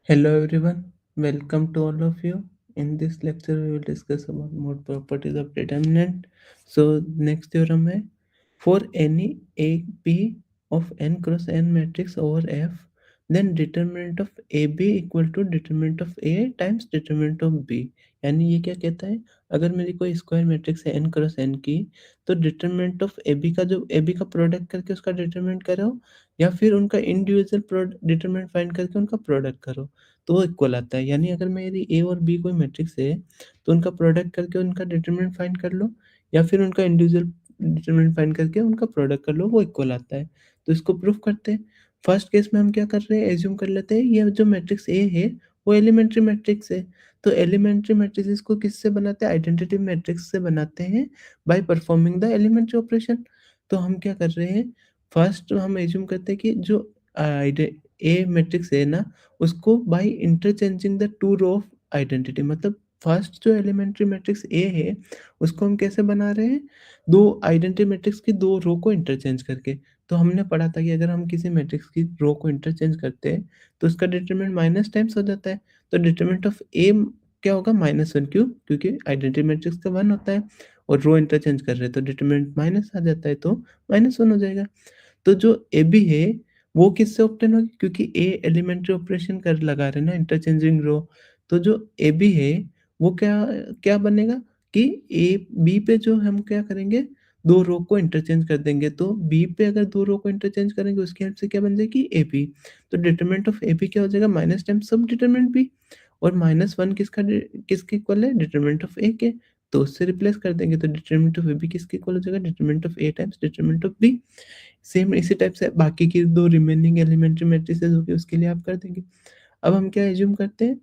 Hello everyone, welcome to all of you. In this lecture, we will discuss about mode properties of determinant. So next theorem है for any A B of n cross n matrix over F, then determinant of AB equal to determinant of A times determinant of B. यानी ये क्या कहता है, अगर मेरी कोई square matrix है n क्रॉस n की, तो डिटरमिनेंट ऑफ AB का जो AB का प्रोडक्ट करके उसका डिटरमिनेंट करो, या फिर उनका इंडिविजुअल डिटरमिनेंट फाइंड करके उनका प्रोडक्ट करो, तो वो इक्वल आता है। यानी अगर मेरी ए और बी कोई मैट्रिक्स है, तो उनका प्रोडक्ट करके उनका डिटरमिनेंट फाइंड कर लो, या फिर उनका इंडिविजुअल डिटरमिनेंट फाइंड करके उनका प्रोडक्ट कर लो, वो इक्वल आता है। तो इसको प्रूफ करते हैं। फर्स्ट केस में हम क्या कर रहे हैं, एज्यूम कर लेते हैं ये जो मैट्रिक्स ए है वो एलिमेंट्री मैट्रिक्स है। तो एलिमेंट्री मैट्रिक्स को किससे बनाते हैं, आइडेंटिटी मैट्रिक्स से बनाते हैं by performing the elementary operation. तो हम क्या कर रहे हैं, फर्स्ट हम एज्यूम करते हैं कि जो ए मैट्रिक्स है ना, उसको by interchanging the two row of identity, मतलब फर्स्ट जो एलिमेंट्री मैट्रिक्स ए है उसको हम कैसे बना रहे हैं, दो आइडेंटिटी मैट्रिक्स की दो रो को इंटरचेंज करके। तो हमने पढ़ा था कि अगर हम किसी मैट्रिक्स की रो को इंटरचेंज करते हैं तो उसका डिटरमिनेंट माइनस टाइम्स हो जाता है। तो डिटरमिनेंट ऑफ ए क्या होगा, -1। क्यों? क्योंकि आइडेंटिटी मैट्रिक्स का 1 होता है और रो इंटरचेंज कर रहे हैं तो डिटरमिनेंट माइनस आ जाता है, तो -1 हो जाएगा। तो जो ए बी है वो किससे ऑब्टेन होगी, क्योंकि ए एलिमेंट्री ऑपरेशन कर लगा रहे हैं ना, इंटरचेंजिंग रो। तो जो ए बी है वो क्या क्या बनेगा कि ए बी पे जो हम क्या करेंगे, दो रो को इंटरचेंज कर देंगे। तो बी पे अगर दो रो को इंटरचेंज करेंगे उसकी हेल्प से क्या बन जाएगी, ए बी। तो डिटरमिनेंट ऑफ ए बी क्या हो जाएगा, माइनस टाइम सब डिटरमिनेंट बी। और -1 किसके इक्वल है, डिटरमिनेंट ऑफ ए के। तो उससे रिप्लेस कर देंगे तो डिटरमिनेंट ऑफ ए बी किसके इक्वल हो जाएगा, determinant of A times determinant of B. Same इसी टाइप से बाकी की दो रिमेनिंग एलिमेंट्री मैट्रिसेस होगी उसके लिए आप कर देंगे। अब हम क्या एज्यूम करते हैं,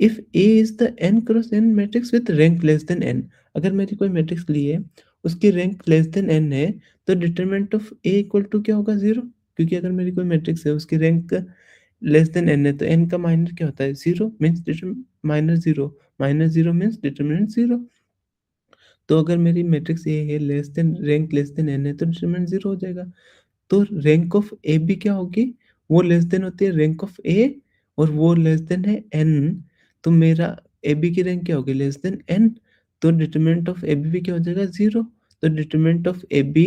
if A is the n cross n matrix with rank less than n। अगर मेरी कोई मैट्रिक्स ली है, उसकी रैंक लेस देन n है, तो determinant of A equal to क्या होगा, 0। क्योंकि अगर मेरी कोई मैट्रिक्स है उसकी रैंक लेस देन n है, तो n का माइनस क्या होता है, 0 मीन्स -0, -0 मीन्स डिटरमिनेंट 0। तो अगर मेरी मैट्रिक्स ए है less then rank less than n है, तो डिटरमिनेंट 0 हो जाएगा। तो रैंक ऑफ ए बी क्या होगी, वो लेस देन होती है रैंक ऑफ ए, और वो लेस देन है एन। तो मेरा ए बी की रैंक क्या होगी, लेस देन एन। तो डिटरमिनेंट ऑफ ए बी भी क्या हो जाएगा, 0। तो determinant of A B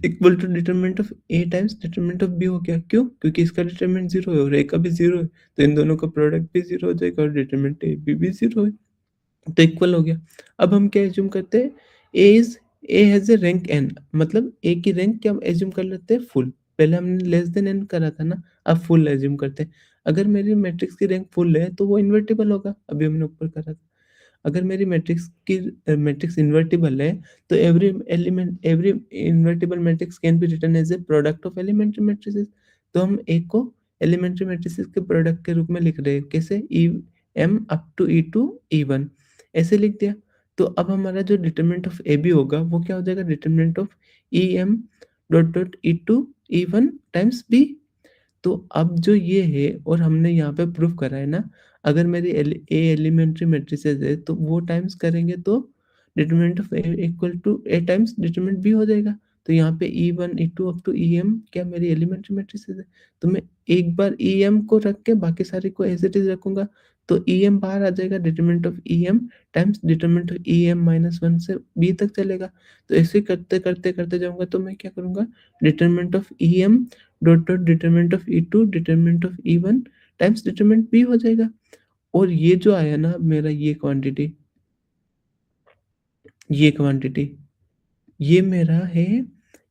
equal to determinant of A times determinant of B हो गया। क्यों? क्योंकि इसका डिटरमिनेंट 0 है और ए का भी 0 है, तो इन दोनों का प्रोडक्ट भी 0 हो जाएगा और डिटरमिनेंट ए बी भी 0 है, तो इक्वल हो गया। अब हम क्या एज्यूम करते हैं, A is A has a rank n, मतलब ए की रैंक क्या एज्यूम कर लेते हैं, फुल। पहले हमने लेस देन एन करा था ना, अब फुल एज्यूम करते हैं। अगर मेरी मैट्रिक्स की रैंक फुल है तो वो इन्वर्टिबल होगा, अभी हमने ऊपर करा था। अगर मेरी मैट्रिक्स इन्वर्टिबल है, तो every invertible matrix can be written as a product of elementary matrices. तो हम ए को एलिमेंट्री मैट्रिसेस के प्रोडक्ट के रूप में लिख रहे हैं, कैसे, E M up to E two E one, ऐसे लिख दिया। तो अब हमारा जो डिटरमिनेंट ऑफ ए बी होगा वो क्या हो जाएगा, determinant of E M dot dot E two E one times B. तो अब जो ये है और हमने यहाँ पे प्रूफ करा है ना, अगर मेरी ए एलिमेंट्री मैट्रिसेस है तो वो टाइम्स करेंगे तो determinant of A equal to A times determinant B हो जाएगा। तो यहाँ पे E one E two up to E M क्या मेरी एलिमेंट्री मैट्रिसेस है। तो मैं एक बार ई एम को रख के बाकी सारे को एज इट इज रखूंगा, तो ई एम बाहर आ जाएगा, determinant of E M times determinant of E M -1 से बी तक चलेगा। तो ऐसे करते करते करते जाऊंगा, तो मैं क्या करूंगा, determinant of E M dot dot determinant of E two determinant of E one times determinant B हो जाएगा। और ये जो आया ना मेरा, ये क्वांटिटी ये मेरा है,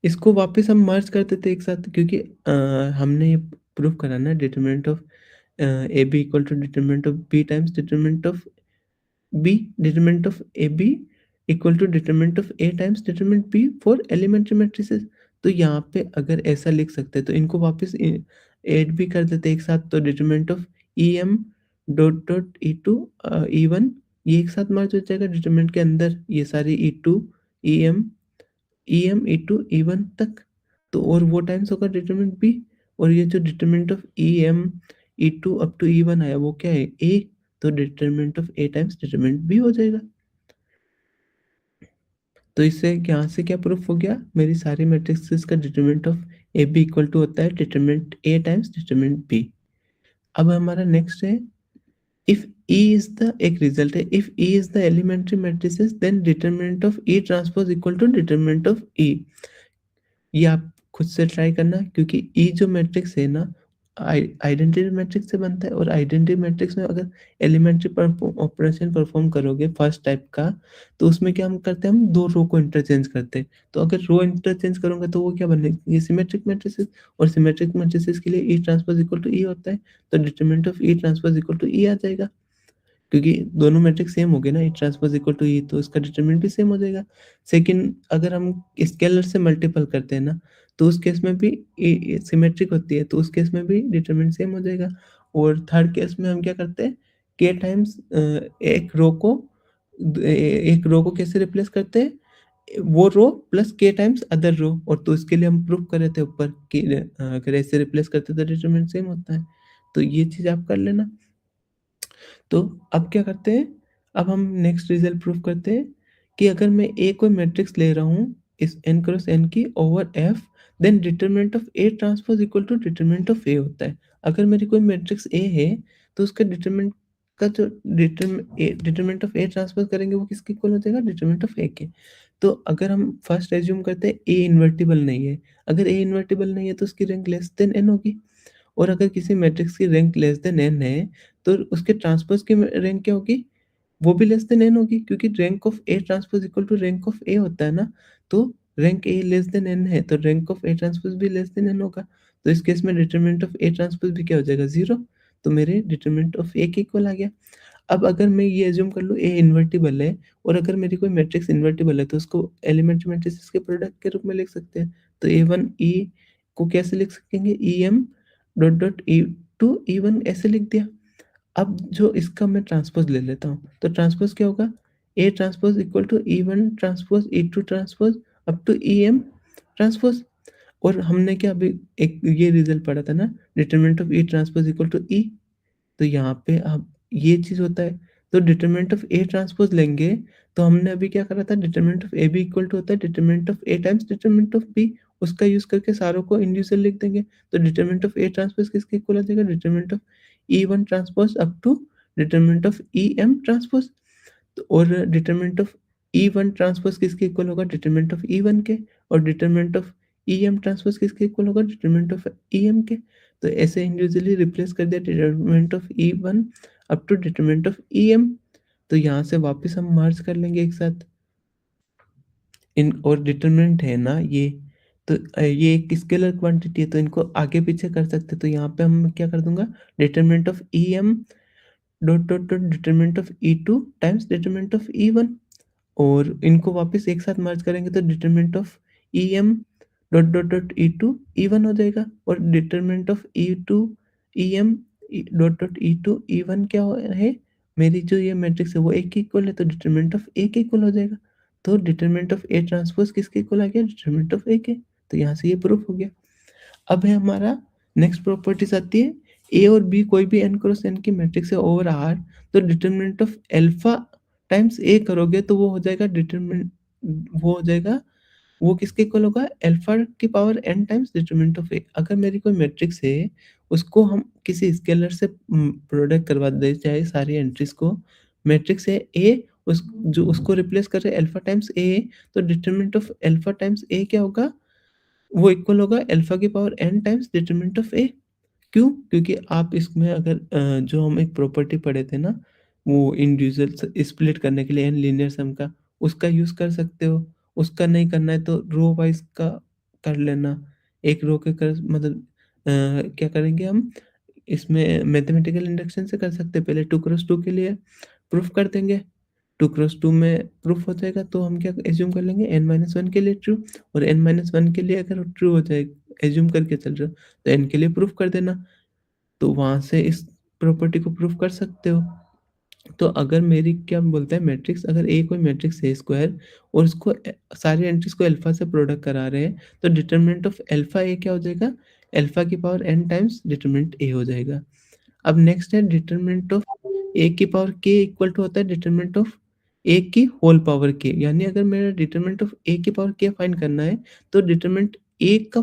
इसको वापस हम मर्ज कर देते एक साथ, क्योंकि हमने ये प्रूफ करा ना, determinant of A B equal to determinant of B times determinant of B, determinant of A B equal to determinant of A times determinant B for elementary matrices. तो यहाँ पे अगर ऐसा लिख सकते हैं तो इनको वापस ऐड भी कर देते एक साथ, तो determinant of E M dot dot E two E one, ये एक साथ मर्ज हो जाएगा डिटरमिनेंट के अंदर, ये सारी E two E M E M E two E one तक। तो और वो टाइम्स होगा डिटरमिनेंट बी। और ये जो determinant of E M E two up to E one आया वो क्या है, ए। तो determinant of A times determinant B हो जाएगा। तो इससे यहाँ से क्या प्रूफ हो गया, मेरी सारी मैट्रिक्स का determinant of A B equal to होता है determinant A times determinant B. अब हमारा नेक्स्ट है, इफ E इज द एक रिजल्ट है, if E is the elementary matrices then determinant of E transpose equal to determinant of E। ये आप खुद से ट्राई करना, क्योंकि ई जो मैट्रिक्स है ना, आइडेंटिटी मैट्रिक्स से बनता है, और आइडेंटिटी मैट्रिक्स में अगर एलिमेंट्री ऑपरेशन परफॉर्म करोगे फर्स्ट टाइप का, तो उसमें क्या हम करते हैं, हम दो रो को इंटरचेंज करते हैं। तो अगर रो इंटरचेंज करोगे तो वो क्या बनेगी, ये सिमेट्रिक मैट्रिसेस, और सिमेट्रिक मैट्रिसेस के लिए E transpose equal to E होता है, तो determinant of E transpose equal to E आ जाएगा, क्योंकि दोनों मैट्रिक्स सेम हो गए ना, E transpose equal to E, तो इसका डिटरमिनेंट भी सेम हो जाएगा। सेकंड, अगर हम स्केलर से मल्टीपल करते हैं ना, तो उस केस में भी सिमेट्रिक होती है, तो उस केस में भी डिटरमिनेंट सेम हो जाएगा। और थर्ड केस में हम क्या करते हैं, के टाइम्स एक रो को कैसे रिप्लेस करते हैं, वो रो प्लस के टाइम्स अदर रो, और तो इसके लिए हम प्रूफ कर रहे थे ऊपर कि अगर ऐसे रिप्लेस करते तो डिटरमिनेंट सेम होता है। तो ये चीज़ आप कर लेना। तो अब क्या करते हैं, अब हम नेक्स्ट रिजल्ट प्रूफ करते हैं कि अगर मैं ए कोई मैट्रिक्स ले रहा हूँ इस n क्रॉस n की over f, then determinant of A transpose equal to determinant of A होता है। अगर मेरी कोई मैट्रिक्स ए है, तो उसका डिटरमिनेंट का जो डिटरमिनेंट ऑफ ए ट्रांसपोज करेंगे वो किसके इक्वल हो जाएगा, डिटरमिनेंट ऑफ ए के। तो अगर हम फर्स्ट एज्यूम करते हैं ए इन्वर्टिबल नहीं है, अगर ए इन्वर्टिबल नहीं है तो उसकी रैंक लेस देन n होगी, और अगर किसी मैट्रिक्स की रैंक लेस देन n है, तो उसके ट्रांसपोज की रैंक क्या होगी, वो भी लेस देन n होगी, क्योंकि rank of A transpose equal to rank of A होता है ना। तो rank A less than n है, तो रैंक ऑफ ए ट्रांसपोज भी लेस देन n होगा। तो इस केस में डिटरमिनेंट ऑफ ए ट्रांसपोज भी क्या हो जाएगा, 0। तो मेरे डिटरमिनेंट ऑफ ए के इक्वल आ गया। अब अगर मैं ये एज्यूम कर लूँ ए इन्वर्टिबल है, और अगर मेरी कोई मैट्रिक्स इन्वर्टिबल है, तो उसको एलिमेंट्री मैट्रिसेस के प्रोडक्ट के रूप में लिख सकते हैं। तो ए1 ई को कैसे लिख सकेंगे, E M dot dot E two E one ऐसे लिख दिया। अब जो इसका मैं ट्रांसपोज ले लेता हूँ, तो ट्रांसपोज क्या होगा, A transpose equal to E one transpose E two transpose up to E M transpose. और हमने क्या अभी एक ये रिजल्ट पढ़ा था ना, determinant of E transpose equal to E, तो यहाँ पे अब ये चीज़ होता है। तो डिटरमिनेंट ऑफ ए ट्रांसपोज लेंगे, तो हमने अभी क्या करा था, determinant of A B equal to होता है determinant of A times determinant of B, उसका यूज करके सारों को इंडिविजुअल लिख देंगे। तो डिटरमिनेंट ऑफ ए ट्रांसपोज किसके इक्वल आ जाएगा, determinant of E one transpose up to determinant of E M transpose. तो और determinant of E one transpose किसके इक्वल होगा, डिटरमिनेंट ऑफ ई वन के, और determinant of E M transpose किसके इक्वल होगा, डिटरमिनेंट ऑफ ई एम के। तो ऐसे इंडिविजुअली रिप्लेस कर दिया determinant of E one up to determinant of E M. तो यहाँ से वापस हम मर्ज कर लेंगे एक साथ इन, और डिटरमिनेंट है ना ये, तो ये एक स्केलर क्वांटिटी है, तो इनको आगे पीछे कर सकते हैं। तो यहाँ पे हम क्या कर दूंगा, determinant of E M dot dot dot determinant of E two times determinant of E one, और इनको वापस एक साथ मर्ज करेंगे तो determinant of E M dot dot dot E two E one हो जाएगा, और determinant of E two E M dot dot E two E one क्या है, मेरी जो ये मैट्रिक्स है वो एक के इक्वल है, तो डिटरमिनेंट ऑफ ए के इक्वल हो जाएगा। तो डिटरमिनेंट ऑफ ए ट्रांसपोज किसके इक्वल आ गया, डिटरमिनेंट ऑफ ए के। तो यहाँ से ये प्रूफ हो गया। अब है हमारा नेक्स्ट प्रॉपर्टीज आती है, ए और बी कोई भी n क्रॉस n की मैट्रिक्स है ओवर आर, तो डिटरमिनेंट ऑफ अल्फा टाइम्स ए करोगे तो वो हो जाएगा डिटरमिनेंट, वो हो जाएगा, वो किसके इक्वल होगा, अल्फा की power n times determinant of A. अगर मेरी कोई मैट्रिक्स है, उसको हम किसी स्केलर से प्रोडक्ट करवा दे, चाहे सारी एंट्रीज को, मैट्रिक्स है ए, उस जो उसको रिप्लेस कर रहे अल्फा टाइम्स ए, तो determinant of alpha times A क्या होगा, वो इक्वल होगा अल्फा की power n times determinant of A. क्यों? क्योंकि आप इसमें अगर जो हम एक प्रॉपर्टी पढ़े थे ना, वो इंडिविजुअल स्प्लिट करने के लिए एन लीनियर सम का, उसका यूज़ कर सकते हो। उसका नहीं करना है तो रो वाइज़ का कर लेना। एक रो के कर मतलब क्या करेंगे हम, इसमें मैथमेटिकल इंडक्शन से कर सकते हैं। पहले 2 क्रॉस 2 के लिए प्रूफ कर देंगे। 2 क्रॉस 2 में प्रूफ हो जाएगा, तो हम क्या एज्यूम कर लेंगे, n-1 के लिए ट्रू, और n-1 के लिए अगर ट्रू हो जाए, एज्यूम करके चल रहे हो, तो n के लिए प्रूफ कर देना। तो वहाँ से इस प्रॉपर्टी को प्रूफ कर सकते हो। तो अगर मेरी क्या बोलते हैं मैट्रिक्स, अगर ए कोई मैट्रिक्स है स्क्वायर, और उसको सारी एंट्रीज को अल्फा से प्रोडक्ट करा रहे हैं, तो डिटरमिनेंट ऑफ अल्फा ए क्या हो जाएगा, अल्फा की power n times determinant A हो जाएगा। अब नेक्स्ट है डिटरमिनेंट ऑफ ए की पावर के इक्वल टू होता है डिटरमिनेंट ऑफ ए की होल पावर के, यानी अगर मेरा डिटरमिनेंट ऑफ ए की पावर के फाइंड करना है, तो डिटरमिनेंट ए का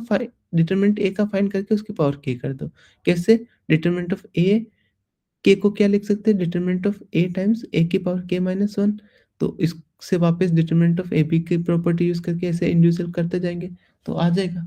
डिटरमिनेंट ए का फाइंड करके उसकी पावर के कर दो। कैसे? डिटरमिनेंट ऑफ ए के को क्या लिख सकते हैं? डिटरमिनेंट ऑफ ए टाइम्स ए की पावर के माइनस 1। तो इससे वापस डिटरमिनेंट ऑफ ए बी की प्रॉपर्टी यूज़ करके ऐसे इंडिविजुअल करते जाएँगे, तो आ जाएगा।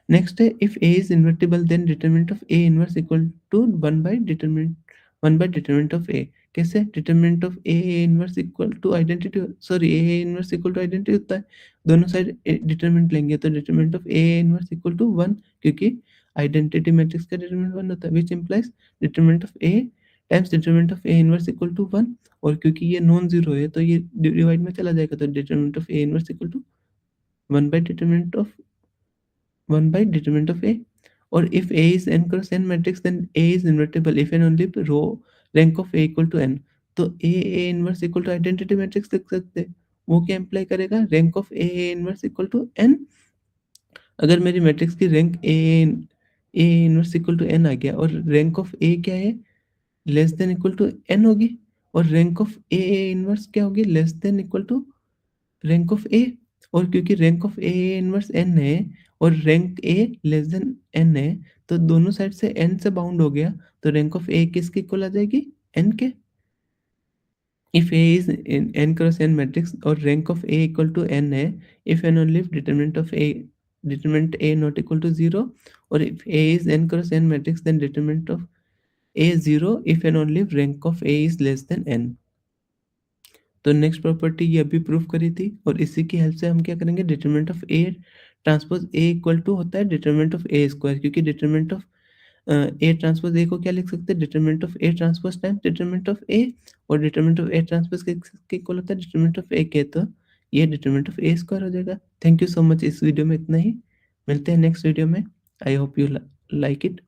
नेक्स्ट है if A is invertible then determinant of A inverse equal to 1 by determinant of A. कैसे? Determinant of A inverse equal to identity, sorry A inverse equal to identity होता है। दोनों साइड डिटरमिनेंट लेंगे तो determinant of A inverse equal to 1, क्योंकि identity matrix का determinant 1 होता है, which implies determinant of A times determinant of A inverse equal to 1। और क्योंकि ये नॉन जीरो है तो ये डिवाइड में चला जाएगा, तो determinant of A inverse equal to 1 by determinant of 1 by determinant of A. Or if A is n cross n matrix, then A is invertible if and only if row rank of A equal to n. तो A inverse equal to identity matrix लिख सकते हैं। वो क्या imply करेगा? Rank of A inverse equal to n। अगर मेरी matrix की rank A inverse equal to n आ गया और रैंक ऑफ A क्या है? Less than equal to n होगी। और रैंक ऑफ A इनवर्स क्या होगी? Less than equal to rank of A. और क्योंकि rank of A inverse n है और rank A less than N है, तो दोनों साइड से एन से बाउंड हो गया, तो रैंक ऑफ ए किसके इक्वल आ जाएगी? एन के। If A is n cross n matrix और rank of A equal to n है, if and only if determinant A not equal to zero. और if A is n cross n matrix then determinant of A zero if and only if rank of A is less than N. तो next property ये अभी proof करी थी, और इसी की help से हम क्या करेंगे? Determinant of A transpose A equal to होता है डिटरमिनेंट ऑफ ए स्क्वायर, क्योंकि determinant of A transpose A को क्या लिख सकते हैं? Determinant of A transpose times determinant of A. और डिटरमिनेंट ऑफ ए ट्रांसपोज के इक्वल होता है डिटरमिनेंट ऑफ ए के, तो ये डिटरमिनेंट ऑफ ए स्क्वायर हो जाएगा। Thank you so much. इस वीडियो में इतना ही, मिलते हैं नेक्स्ट वीडियो में। I hope you like it.